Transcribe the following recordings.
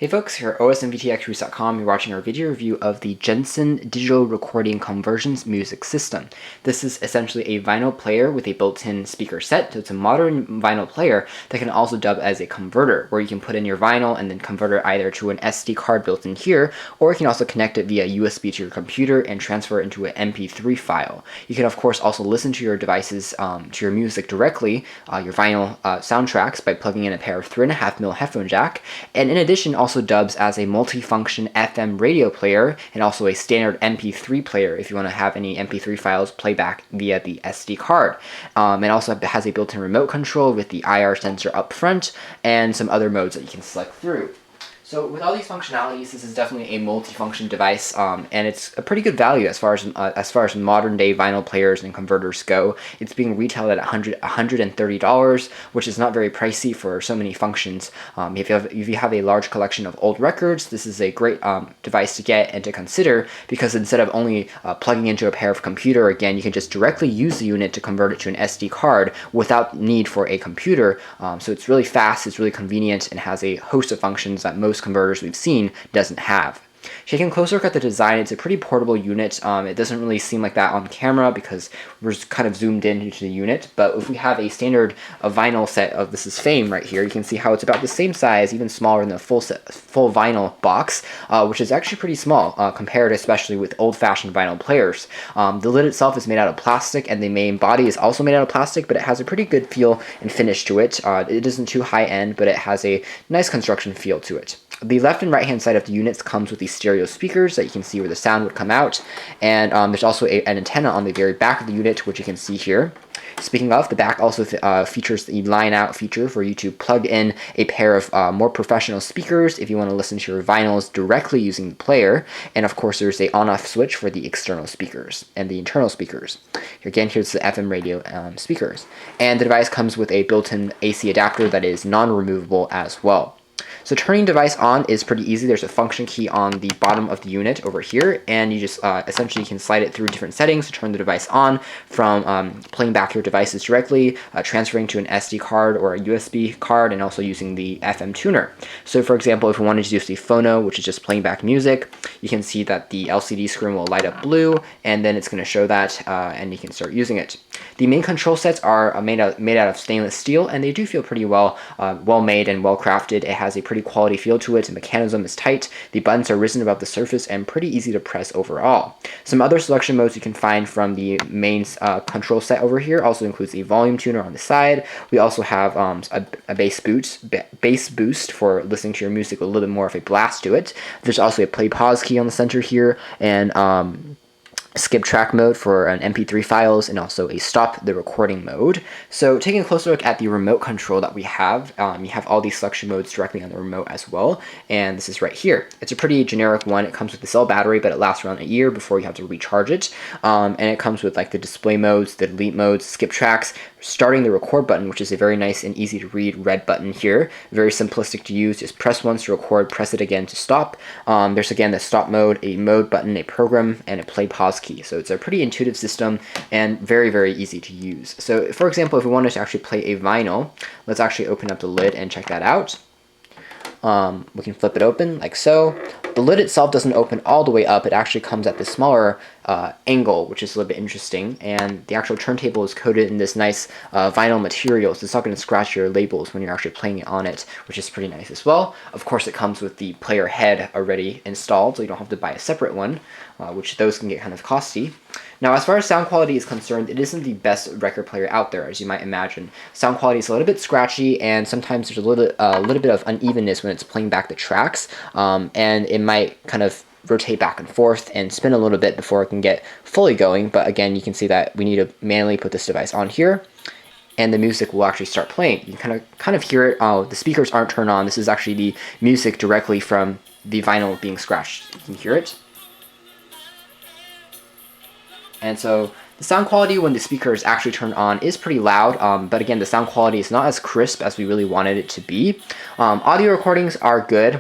Hey folks, here at OSReviews.com, you're watching our video review of the Jensen Digital Recording Conversions Music System. This is essentially a vinyl player with a built-in speaker set, so it's a modern vinyl player that can also dub as a converter, where you can put in your vinyl and then convert it either to an SD card built in here, or you can also connect it via USB to your computer and transfer it into an MP3 file. You can of course also listen to your devices, to your music directly, your vinyl soundtracks, by plugging in a pair of 3.5mm headphone jack, and in addition also dubs as a multi-function FM radio player and also a standard MP3 player if you want to have any MP3 files play back via the SD card. It also has a built-in remote control with the IR sensor up front and some other modes that you can select through. So with all these functionalities, this is definitely a multi-function device, and it's a pretty good value as far as modern day vinyl players and converters go. It's being retailed at $130, which is not very pricey for so many functions. If you have a large collection of old records, this is a great device to get and to consider, because instead of only plugging into a pair of computer, again, you can just directly use the unit to convert it to an SD card without need for a computer. So it's really fast, it's really convenient, and has a host of functions that most converters we've seen doesn't have. Taking a closer look at the design, it's a pretty portable unit. It doesn't really seem like that on camera because we're kind of zoomed in into the unit, but if we have a standard vinyl set of this is Fame right here, you can see how it's about the same size, even smaller than the full vinyl box, which is actually pretty small compared especially with old-fashioned vinyl players. The lid itself is made out of plastic, and the main body is also made out of plastic, but it has a pretty good feel and finish to it. It isn't too high-end, but it has a nice construction feel to it. The left and right hand side of the units comes with these stereo speakers that you can see where the sound would come out, and there's also an antenna on the very back of the unit, which you can see here. Speaking of, the back also features the line out feature for you to plug in a pair of more professional speakers if you want to listen to your vinyls directly using the player, and of course there's a on-off switch for the external speakers and the internal speakers. Again, here's the FM radio speakers, and the device comes with a built-in AC adapter that is non-removable as well. So turning device on is pretty easy. There's a function key on the bottom of the unit over here, and you just essentially can slide it through different settings to turn the device on, from playing back your devices directly, transferring to an SD card or a USB card, and also using the FM tuner. So for example, if we wanted to use the phono, which is just playing back music, you can see that the LCD screen will light up blue, and then it's going to show that, and you can start using it. The main control sets are made out of stainless steel, and they do feel pretty well made and well crafted. It has a pretty quality feel to it. The mechanism is tight, the buttons are risen above the surface, and pretty easy to press overall. Some other selection modes you can find from the main control set over here also includes a volume tuner on the side. We also have a bass boost for listening to your music with a little bit more of a blast to it. There's also a play pause key on the center here, and skip track mode for an MP3 files, and also a stop the recording mode. So taking a closer look at the remote control that we have, you have all these selection modes directly on the remote as well, and this is right here. It's a pretty generic one. It comes with the cell battery, but it lasts around a year before you have to recharge it, and it comes with like the display modes, the delete modes, skip tracks, starting the record button, which is a very nice and easy to read red button here. Very simplistic to use. Just press once to record, press it again to stop. There's again the stop mode, a mode button, a program, and a play pause key. So it's a pretty intuitive system and very, very easy to use. So for example, if we wanted to actually play a vinyl, let's actually open up the lid and check that out. We can flip it open like so. The lid itself doesn't open all the way up. It actually comes at the smaller angle, which is a little bit interesting, and the actual turntable is coated in this nice vinyl material, so it's not going to scratch your labels when you're actually playing it on it, which is pretty nice as well. Of course, it comes with the player head already installed, so you don't have to buy a separate one, which those can get kind of costly. Now, as far as sound quality is concerned, it isn't the best record player out there, as you might imagine. Sound quality is a little bit scratchy, and sometimes there's a little bit of unevenness when it's playing back the tracks, and it might kind of rotate back and forth and spin a little bit before it can get fully going. But again, you can see that we need to manually put this device on here, and the music will actually start playing. You can kind of hear it. Oh, the speakers aren't turned on. This is actually the music directly from the vinyl being scratched. You can hear it. And so the sound quality when the speaker is actually turned on is pretty loud, but again, the sound quality is not as crisp as we really wanted it to be. Audio recordings are good.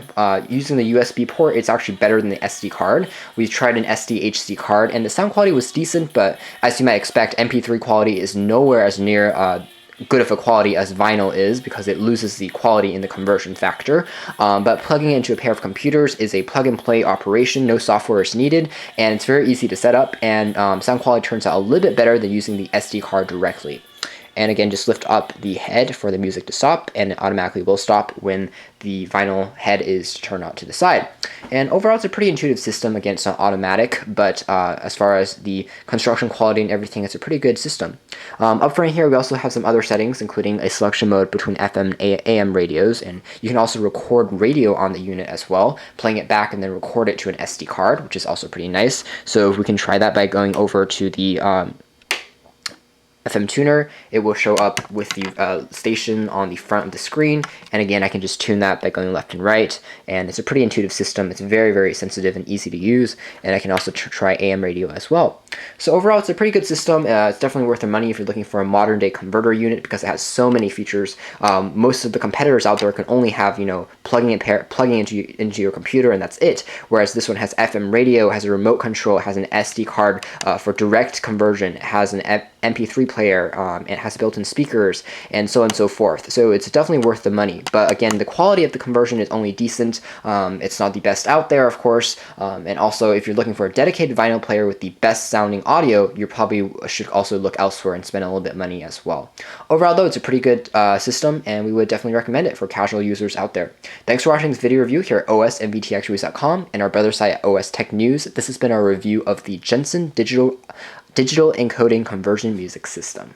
Using the USB port, it's actually better than the SD card. We tried an SDHC card, and the sound quality was decent, but as you might expect, MP3 quality is nowhere as near good of a quality as vinyl is, because it loses the quality in the conversion factor. But plugging it into a pair of computers is a plug-and-play operation. No software is needed, and it's very easy to set up, and sound quality turns out a little bit better than using the SD card directly. And again, just lift up the head for the music to stop, and it automatically will stop when the vinyl head is turned out to the side. And overall, it's a pretty intuitive system. Again, it's not automatic, but as far as the construction quality and everything, it's a pretty good system. Up front here, we also have some other settings, including a selection mode between FM and AM radios, and you can also record radio on the unit as well, playing it back and then record it to an SD card, which is also pretty nice. So we can try that by going over to the FM tuner. It will show up with the station on the front of the screen, and again, I can just tune that by going left and right, and it's a pretty intuitive system. It's very, very sensitive and easy to use, and I can also try AM radio as well. So overall, it's a pretty good system. It's definitely worth the money if you're looking for a modern day converter unit, because it has so many features. Most of the competitors out there can only have, plugging into your computer, and that's it, whereas this one has FM radio, has a remote control, it has an SD card for direct conversion, it has an MP3 player, it has built-in speakers, and so on and so forth. So it's definitely worth the money. But again, the quality of the conversion is only decent. It's not the best out there, of course. And also, if you're looking for a dedicated vinyl player with the best sounding audio, you probably should also look elsewhere and spend a little bit of money as well. Overall, though, it's a pretty good system, and we would definitely recommend it for casual users out there. Thanks for watching this video review here at OSNVTXreviews.com and our brother site at OSTechNews. This has been our review of the Jensen digital encoding conversion music system.